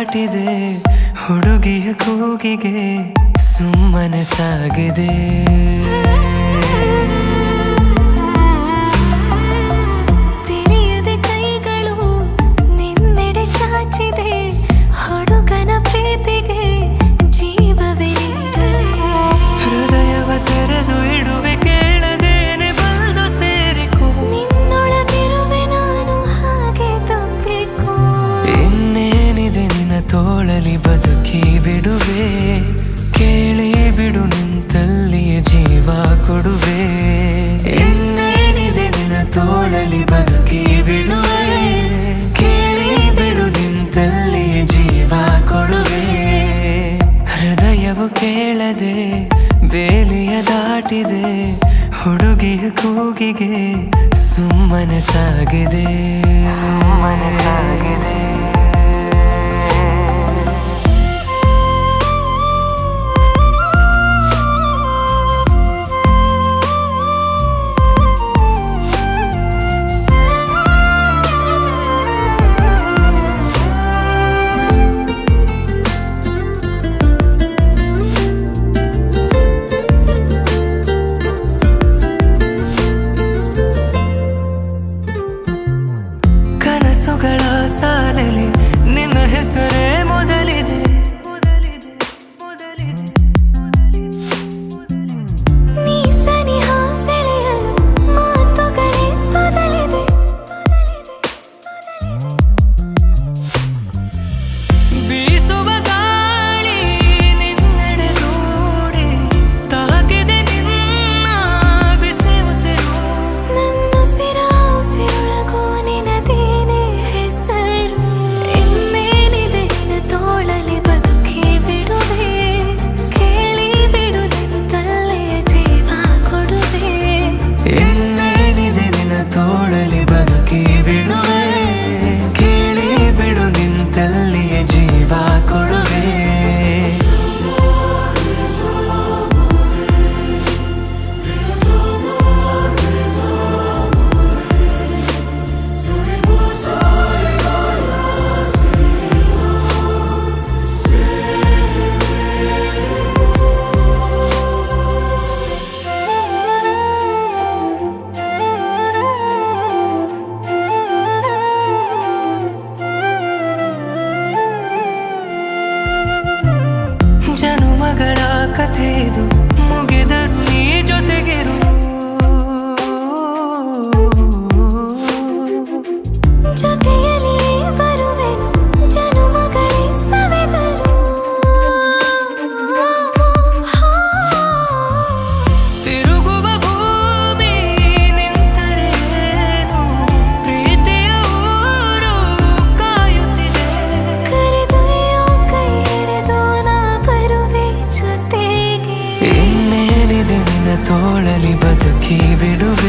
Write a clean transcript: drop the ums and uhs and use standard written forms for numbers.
ದಾಟಿದೆ ಹುಡುಗಿಯ ಕೂಗಿಗೆ ಸುಮ್ಮನೆ ಸಾಗಿದೆ. ತಿಳಿಯದೆ ಕೈಗಳು ನಿನ್ನೆಡೆ ಚಾಚಿದೆ ಹುಡುಗನ ಪ್ರೀತಿಗೆ ಜೀವವೇ ನೀಡದೆ. ಹೃದಯವ ತೆರೆದು ಇಡುವೆ ಕೇಳದೇನೆ ಬಂದು ಸೇರಿಕೋ. ನಿನ್ನೊಳಗಿರುವೆ ನಾನು ಹಾಗೆ ತಪ್ಪಿಕೋ. ಇನ್ನೇನಿದೆ ನಿನ್ನ ತೋಳಲಿ ಬದುಕಿ ಬಿಡುವೆ. ಕೇಳಿ ಬಿಡು ನಿಂತಲ್ಲಿಯೇ ಜೀವ ಕೊಡುವೆ. ಇನ್ನೇನಿದೆ ನಿನ್ನ ತೋಳಲಿ ಬದುಕಿ ಬಿಡುವೆ. ಕೇಳಿ ಬಿಡು ನಿಂತಲ್ಲಿಯೇ ಜೀವ ಕೊಡುವೆ. ಹೃದಯವು ಕೇಳದೆ ಬೇಲಿಯ ದಾಟಿದೆ ಹುಡುಗಿಯ ಕೂಗಿಗೆ ಸುಮ್ಮನೆ ಸಾಗಿದೆ. ಸುಮ್ಮನೆ ಸಾಗಿದೆ. ಕನಸುಗಳ ಸಾಲಲಿ ನಿನ್ನ ಹೆಸರೇ ಮೊದಲಿದೆ. ನೀ ಸನಿಹ ಸೆಳೆಯಲು ಮಾತುಗಳೇ ತೊದಲಿದೆ. ಬೀಸುವ ಗಾಳಿ ನಿನ್ನೆಡೆ ದೂಡಿ ತಾಕಿದೆ ನಿನ್ನ ಬಿಸಿ ಉಸಿರು. ನನ್ನುಸಿರ ಉಸಿರೊಳಗೂ ನಿನದೇನೆ ಹೆಸರು. ಇನ್ನೇನಿದೆ ನಿನ್ನ ತೋಳಲಿ ಬದುಕಿ ಬಿಡುವೆ. ಕೇಳಿ ಬಿಡು ನಿಂತಲ್ಲೇ ಜೀವ ಕೊಡುವೆ. ಇನ್ನೇನಿದೆ ನಿನ್ನ ತೋಳಲಿ ಬದುಕಿ ಬಿಡುವೆ. ಕೇಳಿ ಬಿಡು ನಿಂತಲ್ಲಿಯೇ ಜೀವ ಕೊಡುವೆ. ಜನುಮಗಳ ಕಥೆದು ಮುಗಿದರು ನೀ ಜೊತೆಗಿರು. ಜೊತೆಯಲ್ಲಿ ಬರುವೆನು ಜನುಮಗಳೇ ಸವೆದರು. ತಿರುಗುವ ಭೂಮಿ ನಿಂತರೇನು ಪ್ರೀತಿಯ ಊರು ಕಾಯುತ್ತಿದೆ. ಕರೆದೊಯ್ಯೋ ಕೈ ಹಿಡಿದು ನಾ ಬರುವೆ ಜೊತೆಗೆ. ಇನ್ನೇನಿದೆ ನಿನ್ನ ತೋಳಲಿ ಬದುಕಿ ಬಿಡುವೆ.